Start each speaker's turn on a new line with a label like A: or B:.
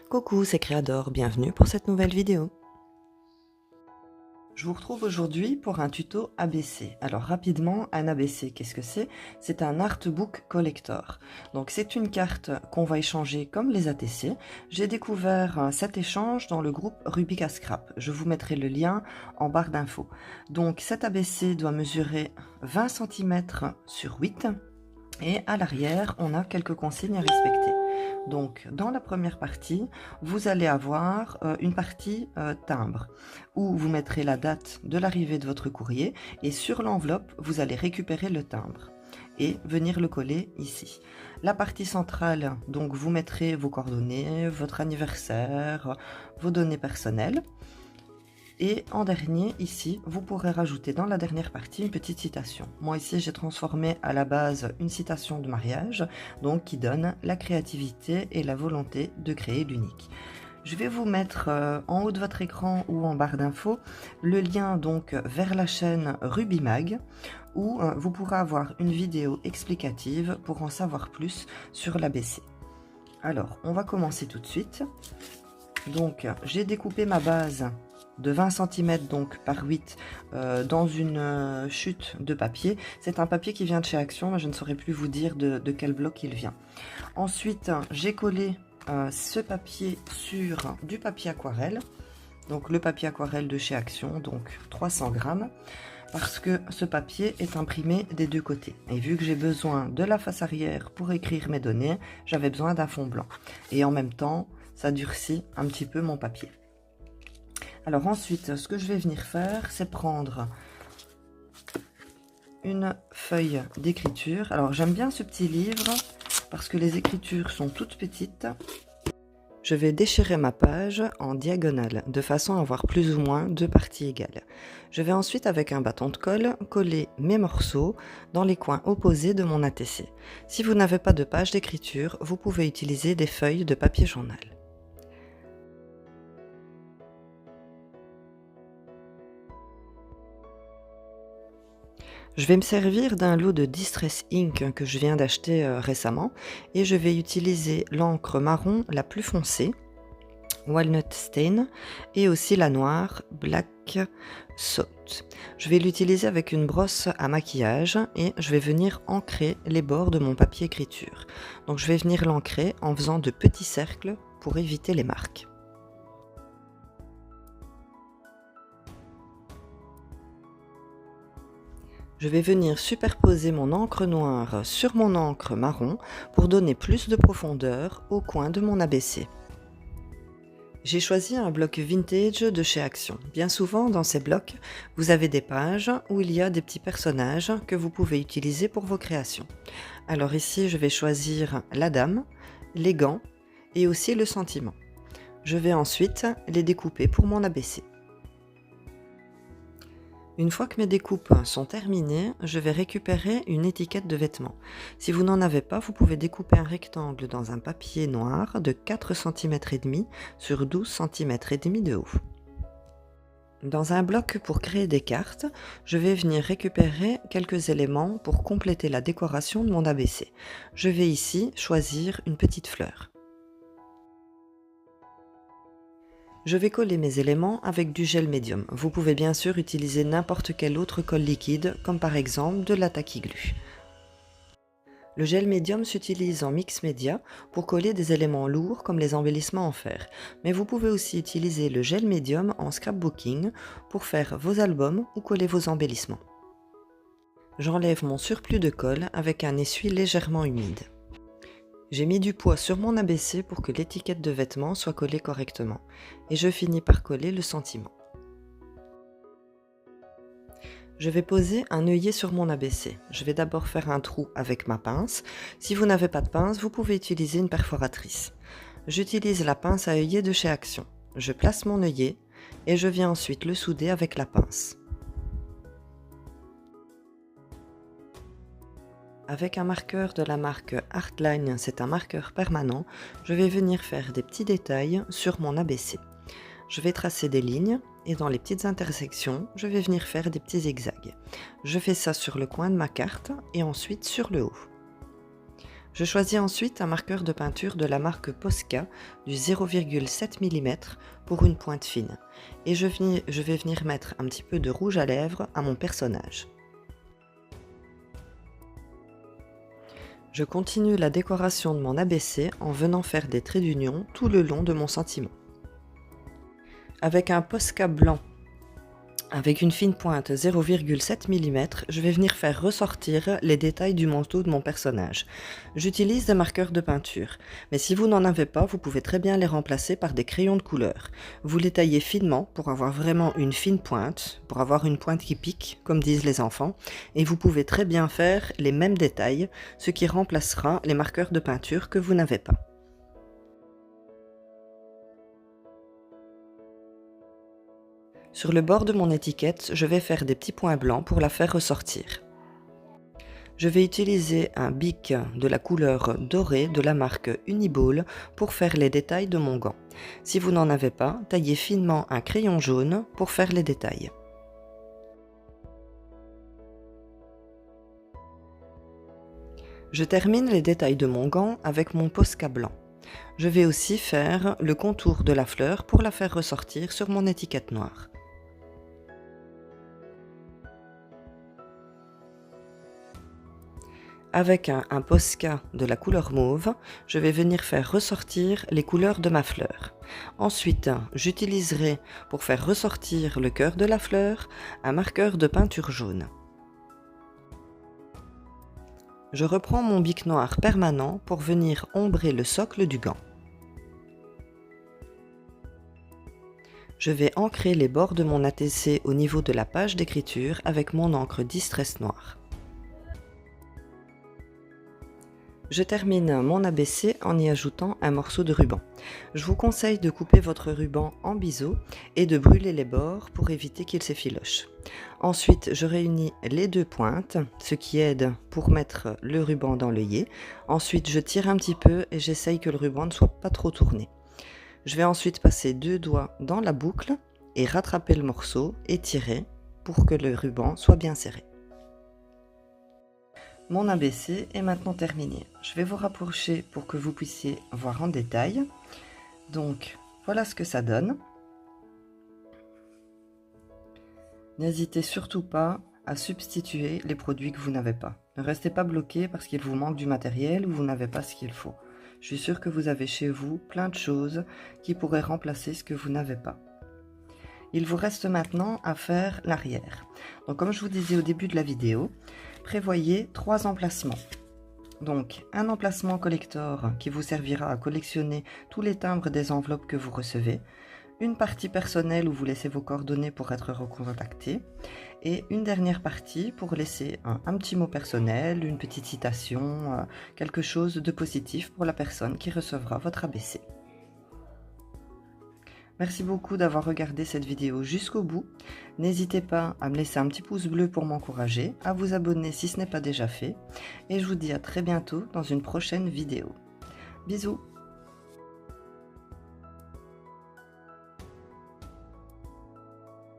A: Coucou, c'est Créador, bienvenue pour cette nouvelle vidéo. Je vous retrouve aujourd'hui pour un tuto ABC. Alors rapidement, un ABC, qu'est-ce que c'est? C'est un Artbook Collector. Donc c'est une carte qu'on va échanger comme les ATC. J'ai découvert cet échange dans le groupe Rubik à Scrap. Je vous mettrai le lien en barre d'infos. Donc cet ABC doit mesurer 20 cm sur 8 et à l'arrière, on a quelques consignes à respecter. Donc, dans la première partie, vous allez avoir une partie timbre où vous mettrez la date de l'arrivée de votre courrier et sur l'enveloppe, vous allez récupérer le timbre et venir le coller ici. La partie centrale, donc vous mettrez vos coordonnées, votre anniversaire, vos données personnelles. Et en dernier, ici, vous pourrez rajouter dans la dernière partie une petite citation. Moi ici, j'ai transformé à la base une citation de mariage, donc qui donne la créativité et la volonté de créer l'unique. Je vais vous mettre en haut de votre écran ou en barre d'infos le lien donc vers la chaîne Rubimag où vous pourrez avoir une vidéo explicative pour en savoir plus sur l'ABC. Alors, on va commencer tout de suite. Donc, j'ai découpé ma base de 20 cm donc par 8 dans une chute de papier. C'est un papier qui vient de chez Action, mais je ne saurais plus vous dire de quel bloc il vient. Ensuite, j'ai collé ce papier sur du papier aquarelle. Donc le papier aquarelle de chez Action, donc 300 grammes. Parce que ce papier est imprimé des deux côtés. Et vu que j'ai besoin de la face arrière pour écrire mes données, j'avais besoin d'un fond blanc. Et en même temps, ça durcit un petit peu mon papier. Alors ensuite, ce que je vais venir faire, c'est prendre une feuille d'écriture. Alors j'aime bien ce petit livre parce que les écritures sont toutes petites. Je vais déchirer ma page en diagonale de façon à avoir plus ou moins deux parties égales. Je vais ensuite avec un bâton de colle coller mes morceaux dans les coins opposés de mon ATC. Si vous n'avez pas de page d'écriture, vous pouvez utiliser des feuilles de papier journal. Je vais me servir d'un lot de Distress Ink que je viens d'acheter récemment et je vais utiliser l'encre marron la plus foncée, Walnut Stain, et aussi la noire, Black Soot. Je vais l'utiliser avec une brosse à maquillage et je vais venir ancrer les bords de mon papier écriture. Donc je vais venir l'ancrer en faisant de petits cercles pour éviter les marques. Je vais venir superposer mon encre noire sur mon encre marron pour donner plus de profondeur au coin de mon ABC. J'ai choisi un bloc vintage de chez Action. Bien souvent, dans ces blocs, vous avez des pages où il y a des petits personnages que vous pouvez utiliser pour vos créations. Alors ici, je vais choisir la dame, les gants et aussi le sentiment. Je vais ensuite les découper pour mon ABC. Une fois que mes découpes sont terminées, je vais récupérer une étiquette de vêtements. Si vous n'en avez pas, vous pouvez découper un rectangle dans un papier noir de 4 cm et demi sur 12 cm et demi de haut. Dans un bloc pour créer des cartes, je vais venir récupérer quelques éléments pour compléter la décoration de mon ABC. Je vais ici choisir une petite fleur. Je vais coller mes éléments avec du gel médium. Vous pouvez bien sûr utiliser n'importe quel autre colle liquide, comme par exemple de la Tacky Glue. Le gel médium s'utilise en mix média pour coller des éléments lourds comme les embellissements en fer. Mais vous pouvez aussi utiliser le gel médium en scrapbooking pour faire vos albums ou coller vos embellissements. J'enlève mon surplus de colle avec un essuie légèrement humide. J'ai mis du poids sur mon ABC pour que l'étiquette de vêtements soit collée correctement. Et je finis par coller le sentiment. Je vais poser un œillet sur mon ABC. Je vais d'abord faire un trou avec ma pince. Si vous n'avez pas de pince, vous pouvez utiliser une perforatrice. J'utilise la pince à œillet de chez Action. Je place mon œillet et je viens ensuite le souder avec la pince. Avec un marqueur de la marque Artline, c'est un marqueur permanent, je vais venir faire des petits détails sur mon ABC. Je vais tracer des lignes et dans les petites intersections, je vais venir faire des petits zigzags. Je fais ça sur le coin de ma carte et ensuite sur le haut. Je choisis ensuite un marqueur de peinture de la marque Posca du 0,7 mm pour une pointe fine. Et je vais venir mettre un petit peu de rouge à lèvres à mon personnage. Je continue la décoration de mon ABC en venant faire des traits d'union tout le long de mon sentiment. Avec un Posca blanc avec une fine pointe 0,7 mm, je vais venir faire ressortir les détails du manteau de mon personnage. J'utilise des marqueurs de peinture, mais si vous n'en avez pas, vous pouvez très bien les remplacer par des crayons de couleur. Vous les taillez finement pour avoir vraiment une fine pointe, pour avoir une pointe qui pique, comme disent les enfants, et vous pouvez très bien faire les mêmes détails, ce qui remplacera les marqueurs de peinture que vous n'avez pas. Sur le bord de mon étiquette, je vais faire des petits points blancs pour la faire ressortir. Je vais utiliser un bic de la couleur dorée de la marque Uniball pour faire les détails de mon gant. Si vous n'en avez pas, taillez finement un crayon jaune pour faire les détails. Je termine les détails de mon gant avec mon Posca blanc. Je vais aussi faire le contour de la fleur pour la faire ressortir sur mon étiquette noire. Avec un Posca de la couleur mauve, je vais venir faire ressortir les couleurs de ma fleur. Ensuite, j'utiliserai pour faire ressortir le cœur de la fleur un marqueur de peinture jaune. Je reprends mon bic noir permanent pour venir ombrer le socle du gant. Je vais ancrer les bords de mon ATC au niveau de la page d'écriture avec mon encre Distress noire. Je termine mon ABC en y ajoutant un morceau de ruban. Je vous conseille de couper votre ruban en biseau et de brûler les bords pour éviter qu'il s'effiloche. Ensuite, je réunis les deux pointes, ce qui aide pour mettre le ruban dans l'œillet. Ensuite, je tire un petit peu et j'essaye que le ruban ne soit pas trop tourné. Je vais ensuite passer deux doigts dans la boucle et rattraper le morceau et tirer pour que le ruban soit bien serré. Mon ABC est maintenant terminé. Je vais vous rapprocher pour que vous puissiez voir en détail. Donc, voilà ce que ça donne. N'hésitez surtout pas à substituer les produits que vous n'avez pas. Ne restez pas bloqué parce qu'il vous manque du matériel ou vous n'avez pas ce qu'il faut. Je suis sûre que vous avez chez vous plein de choses qui pourraient remplacer ce que vous n'avez pas. Il vous reste maintenant à faire l'arrière. Donc comme je vous disais au début de la vidéo, prévoyez 3 emplacements. Donc un emplacement collector qui vous servira à collectionner tous les timbres des enveloppes que vous recevez, une partie personnelle où vous laissez vos coordonnées pour être recontacté, et une dernière partie pour laisser un petit mot personnel, une petite citation, quelque chose de positif pour la personne qui recevra votre ABC. Merci beaucoup d'avoir regardé cette vidéo jusqu'au bout. N'hésitez pas à me laisser un petit pouce bleu pour m'encourager, à vous abonner si ce n'est pas déjà fait, et je vous dis à très bientôt dans une prochaine vidéo. Bisous!